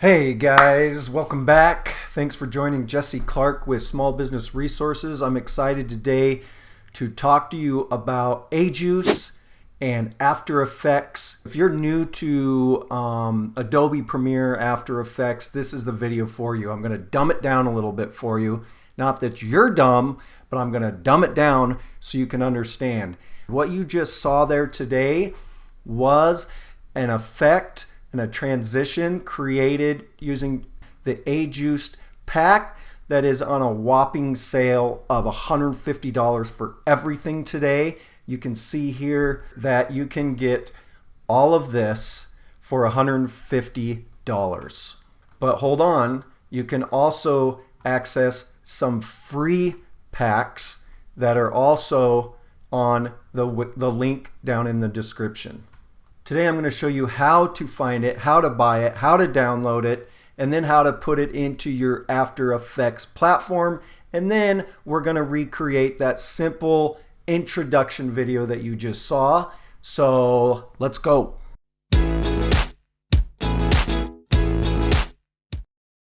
Hey guys, welcome back. Thanks for joining Jesse Clark with Small Business Resources. I'm excited today to talk to you about AEJuice and After Effects. If you're new to Adobe Premiere, After Effects, this is the video for you. I'm going to dumb it down a little bit for you. Not that you're dumb, but I'm going to dumb it down so you can understand. What you just saw there today was an effect and a transition created using the AEJuice pack that is on a whopping sale of $150 for everything today. You can see here that you can get all of this for $150. But hold on, you can also access some free packs that are also on the link down in the description. Today I'm going to show you how to find it, how to buy it, how to download it, and then how to put it into your After Effects platform. And then we're going to recreate that simple introduction video that you just saw. So let's go.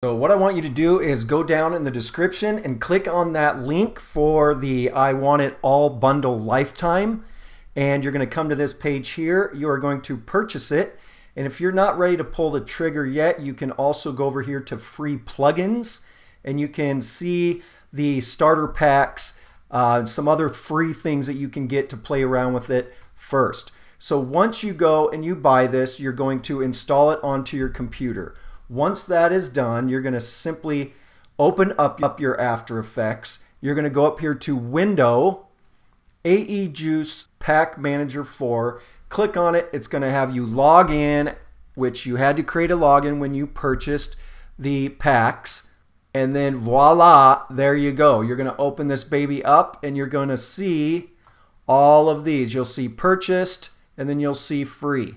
So what I want you to do is go down in the description and click on that link for the I Want It All bundle lifetime. And you're going to come to this page here. You are going to purchase it. And if you're not ready to pull the trigger yet, you can also go over here to free plugins. And you can see the starter packs, some other free things that you can get to play around with it first. So once you go and you buy this, you're going to install it onto your computer. Once that is done, you're going to simply open up your After Effects. You're going to go up here to Window, AEJuice Pack Manager 4. Click on it. It's going to have you log in, which you had to create a login when you purchased the packs. And then voila, there you go. You're going to open this baby up and you're going to see all of these. You'll see purchased and then you'll see free.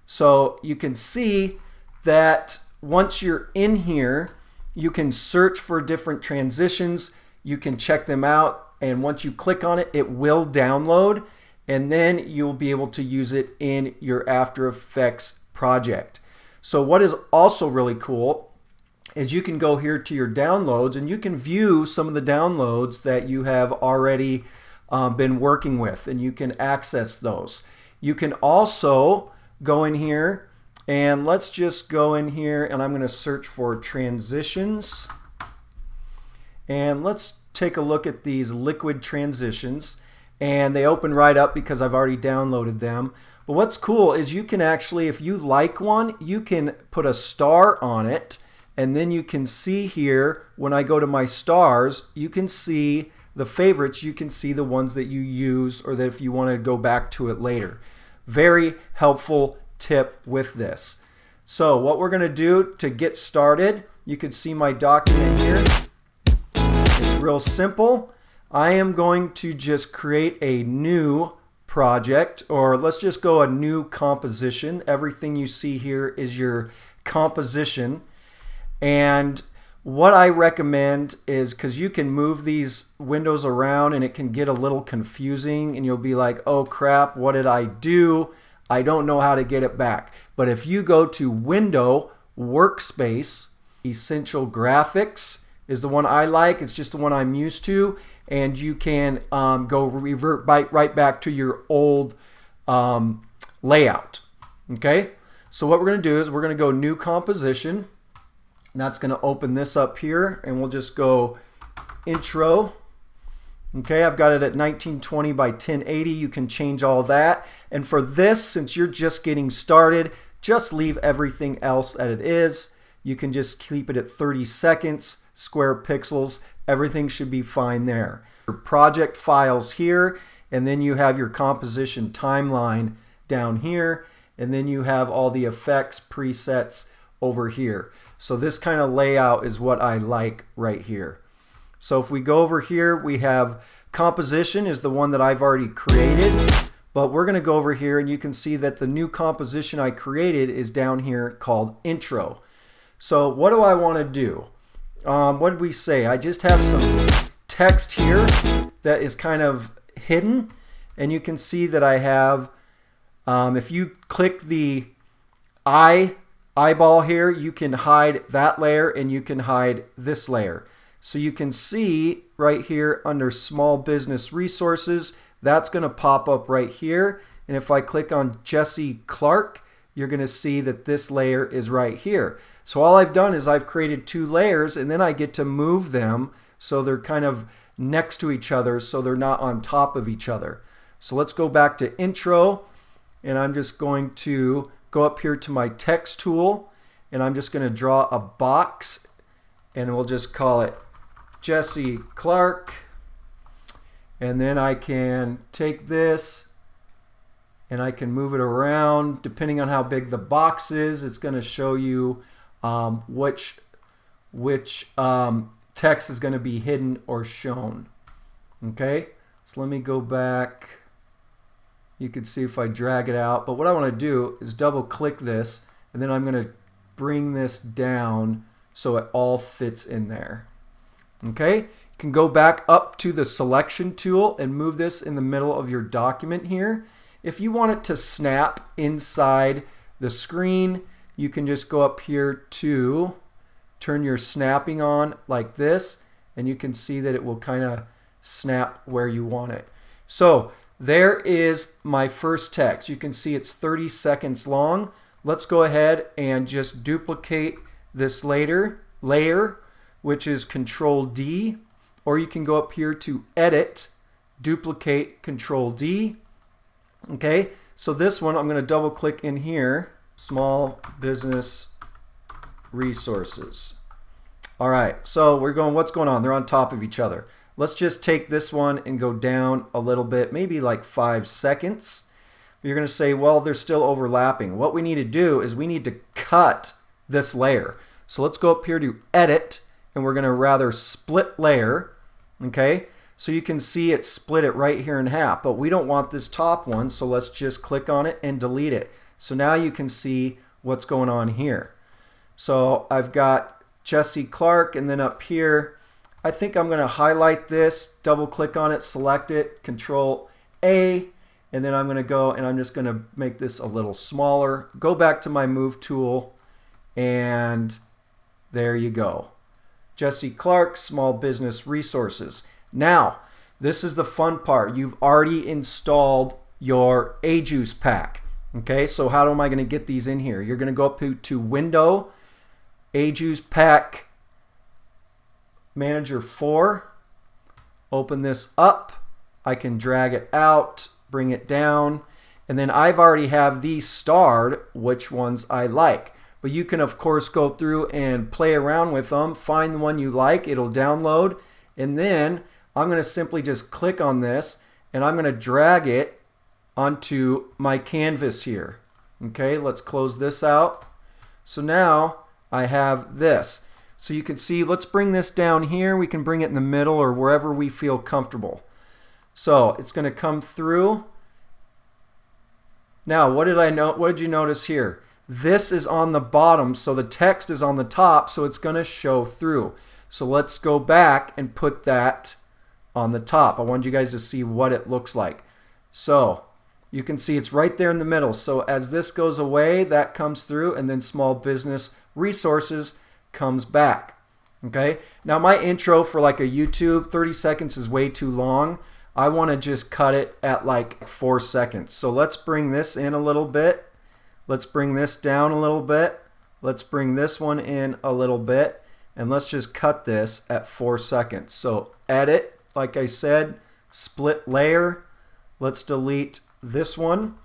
So you can see that once you're in here, you can search for different transitions. You can check them out. And once you click on it, it will download, and then you'll be able to use it in your After Effects project. So what is also really cool is you can go here to your downloads and you can view some of the downloads that you have already been working with, and you can access those. You can also go in here, and let's just go in here, and I'm going to search for transitions, and let's take a look at these liquid transitions, and they open right up because I've already downloaded them. But what's cool is you can actually, if you like one, you can put a star on it, and then you can see here when I go to my stars, you can see the favorites, you can see the ones that you use or that if you want to go back to it later. Very helpful tip with this. So what we're going to do to get started, you can see my document here. It's real simple. I am going to just create a new project, or let's just go a new composition. Everything you see here is your composition. And what I recommend is, because you can move these windows around and it can get a little confusing and you'll be like, oh crap, what did I do? I don't know how to get it back. But if you go to Window, Workspace, Essential Graphics is the one I like. It's just the one I'm used to. And you can go revert right back to your old layout. Okay? So what we're going to do is we're going to go New Composition. And that's going to open this up here. And we'll just go Intro. Okay, I've got it at 1920 by 1080. You can change all that. And for this, since you're just getting started, just leave everything else as it is. You can just keep it at 30 seconds, square pixels. Everything should be fine there. Your project files here, and then you have your composition timeline down here, and then you have all the effects presets over here. So this kind of layout is what I like right here. So if we go over here, we have composition is the one that I've already created, but we're going to go over here and you can see that the new composition I created is down here called Intro. So what do I want to do? What did we say? I just have some text here that is kind of hidden, and you can see that I have, if you click the eye eyeball here, you can hide that layer and you can hide this layer. So you can see right here under Small Business Resources, that's going to pop up right here. And if I click on Jesse Clark, you're going to see that this layer is right here. So all I've done is I've created two layers, and then I get to move them so they're kind of next to each other, so they're not on top of each other. So let's go back to intro, and I'm just going to go up here to my text tool, and I'm just going to draw a box, and we'll just call it Jesse Clark. And then I can take this and I can move it around. Depending on how big the box is, it's going to show you which text is going to be hidden or shown. Okay, so let me go back. You can see if I drag it out, but what I want to do is double click this, and then I'm going to bring this down so it all fits in there. Okay, you can go back up to the selection tool and move this in the middle of your document here. If you want it to snap inside the screen, you can just go up here to turn your snapping on like this, and you can see that it will kind of snap where you want it. So there is my first text. You can see it's 30 seconds long. Let's go ahead and just duplicate this layer, which is Control D, or you can go up here to Edit, Duplicate, Control D. Okay, so this one I'm going to double click in here, Small Business Resources. All right, so we're going, what's going on? They're on top of each other. Let's just take this one and go down a little bit, maybe like 5 seconds. You're going to say, well, they're still overlapping. What we need to do is we need to cut this layer. So let's go up here to Edit, and we're going to rather split layer. Okay, so you can see it split it right here in half, but we don't want this top one, so let's just click on it and delete it. So now you can see what's going on here. So I've got Jesse Clark, and then up here, I think I'm going to highlight this, double click on it, select it, Control A, and then I'm going to go and I'm just going to make this a little smaller. Go back to my Move tool, and there you go. Jesse Clark, Small Business Resources. Now, this is the fun part. You've already installed your AEJuice pack. Okay, so how am I going to get these in here? You're going to go up to Window, AEJuice Pack Manager 4. Open this up. I can drag it out, bring it down, and then I've already have these starred, which ones I like. But you can, of course, go through and play around with them, find the one you like, it'll download, and then I'm going to simply just click on this, and I'm going to drag it onto my canvas here. Okay, let's close this out. So now I have this. So you can see, let's bring this down here. We can bring it in the middle or wherever we feel comfortable. So it's going to come through. Now, what did you notice here? This is on the bottom, so the text is on the top, so it's going to show through. So let's go back and put that on the top. I wanted you guys to see what it looks like. So you can see it's right there in the middle. So as this goes away, that comes through, and then Small Business Resources comes back. Okay, now my intro for like a YouTube, 30 seconds is way too long. I want to just cut it at like 4 seconds. So let's bring this in a little bit. Let's bring this down a little bit. Let's bring this one in a little bit. And let's just cut this at 4 seconds. So Edit, like I said, split layer. Let's delete this one.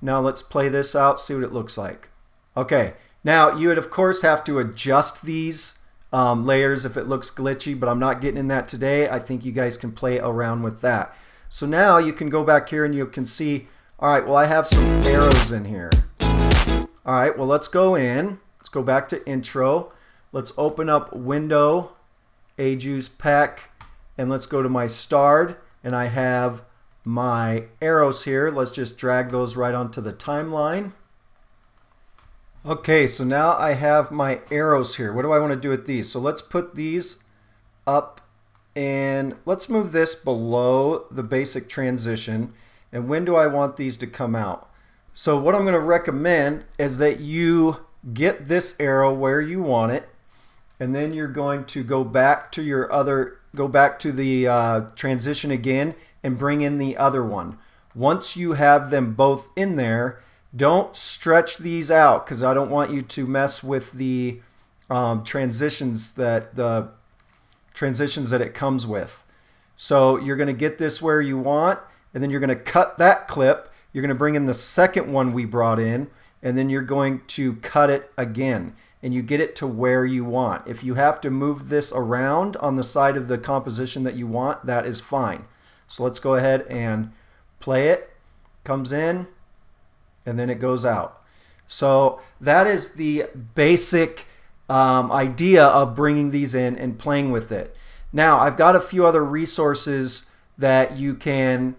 Now let's play this out, see what it looks like. Okay, now you would of course have to adjust these layers if it looks glitchy, but I'm not getting in that today. I think you guys can play around with that. So now you can go back here and you can see, all right, well I have some arrows in here. All right, well let's go in. Let's go back to intro. Let's open up Window, AEJuice Pack, and let's go to my starred, and I have my arrows here. Let's just drag those right onto the timeline. Okay, so now I have my arrows here. What do I want to do with these? So let's put these up, and let's move this below the basic transition. And when do I want these to come out? So what I'm going to recommend is that you get this arrow where you want it, and then you're going to go back to the transition again and bring in the other one. Once you have them both in there, don't stretch these out, because I don't want you to mess with the transitions that it comes with. So you're going to get this where you want, and then you're going to cut that clip. You're going to bring in the second one we brought in, and then you're going to cut it again, and you get it to where you want. If you have to move this around on the side of the composition that you want, that is fine. So let's go ahead and play it. Comes in, and then it goes out. So that is the basic idea of bringing these in and playing with it. Now, I've got a few other resources that you can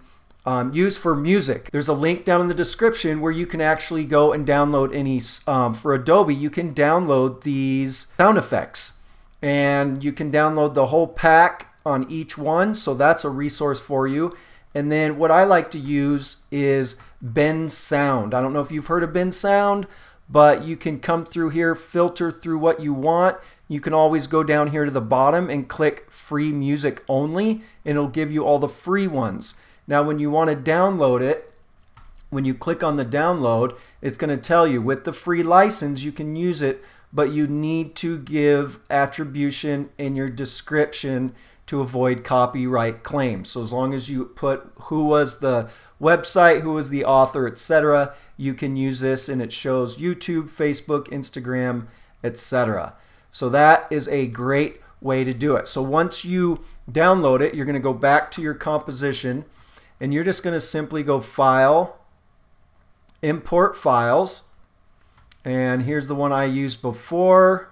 use for music. There's a link down in the description where you can actually go and download any, for Adobe, you can download these sound effects. And you can download the whole pack on each one, so that's a resource for you. And then what I like to use is BenSound. I don't know if you've heard of BenSound, but you can come through here, filter through what you want. You can always go down here to the bottom and click free music only, and it'll give you all the free ones. Now when you want to download it, when you click on the download, it's going to tell you with the free license you can use it, but you need to give attribution in your description to avoid copyright claims. So as long as you put who was the website, who was the author, etc., you can use this, and it shows YouTube, Facebook, Instagram, etc. So that is a great way to do it. So once you download it, you're going to go back to your composition, and you're just going to simply go File, Import Files, and here's the one I used before.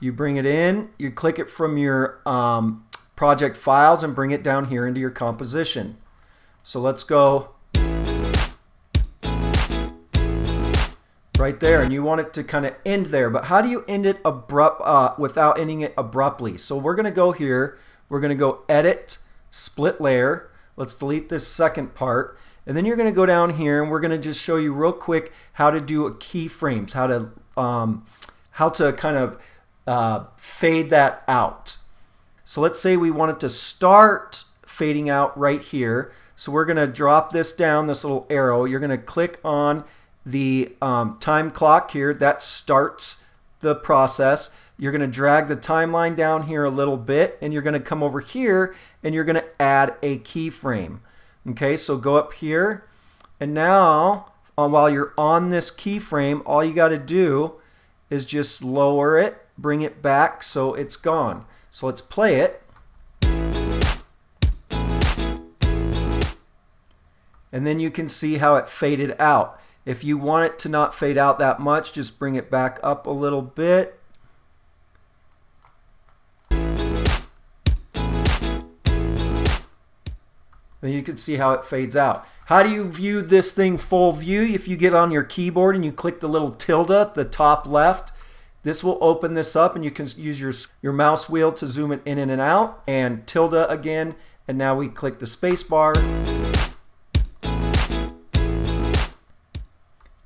You bring it in, you click it from your project files and bring it down here into your composition. So let's go right there, and you want it to kind of end there. But how do you end it without ending it abruptly? So we're going to go here, we're going to go Edit, Split Layer. Let's delete this second part, and then you're going to go down here, and we're going to just show you real quick how to do keyframes, how to kind of fade that out. So let's say we want it to start fading out right here. So we're going to drop this down, this little arrow. You're going to click on the time clock here. That starts the process. You're going to drag the timeline down here a little bit, and you're going to come over here and you're going to add a keyframe. Okay, so go up here, and now while you're on this keyframe, all you got to do is just lower it, bring it back so it's gone. So let's play it. And then you can see how it faded out. If you want it to not fade out that much, just bring it back up a little bit. Then you can see how it fades out. How do you view this thing full view? If you get on your keyboard and you click the little tilde at the top left, this will open this up, and you can use your mouse wheel to zoom it in and out, and tilde again, and now we click the space bar.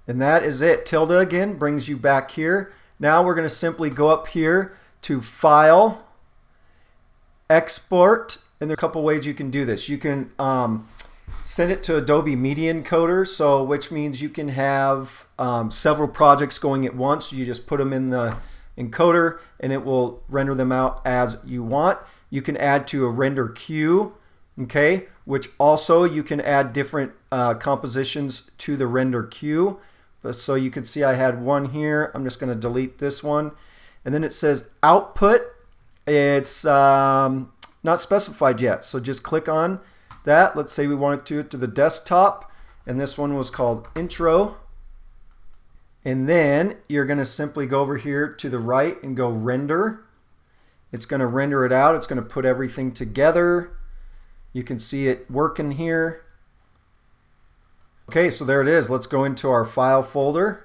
And that is it. Tilde again brings you back here. Now we're going to simply go up here to File, Export, and there are a couple ways you can do this. You can send it to Adobe Media Encoder, so which means you can have several projects going at once. You just put them in the encoder and it will render them out as you want. You can add to a render queue, okay, which also you can add different compositions to the render queue. So you can see I had one here. I'm just going to delete this one, and then it says output. It's not specified yet, so just click on that. Let's say we want to do it to the desktop, and this one was called intro. And then you're going to simply go over here to the right and go render. It's going to render it out. It's going to put everything together. You can see it working here. Okay, so there it is. Let's go into our file folder.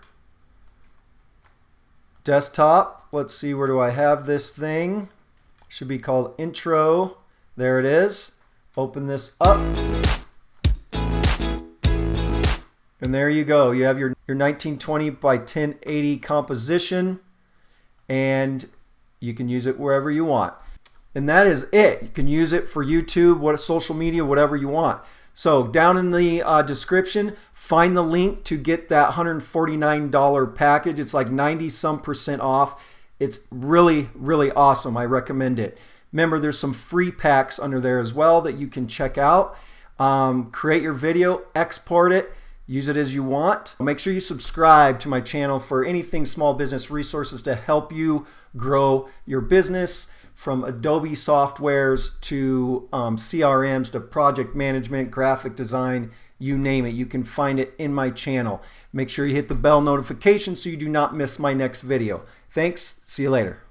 Desktop. Let's see, where do I have this thing? Should be called intro. There it is. Open this up. And there you go. You have your 1920 by 1080 composition, and you can use it wherever you want. And that is it. You can use it for YouTube, social media, whatever you want. So down in the description, find the link to get that $149 package. It's like 90% off. It's really, really awesome. I recommend it. Remember, there's some free packs under there as well that you can check out. Create your video, export it, use it as you want. Make sure you subscribe to my channel for anything small business resources to help you grow your business, from Adobe softwares to CRMs to project management, graphic design, you name it. You can find it in my channel. Make sure you hit the bell notification so you do not miss my next video. Thanks. See you later.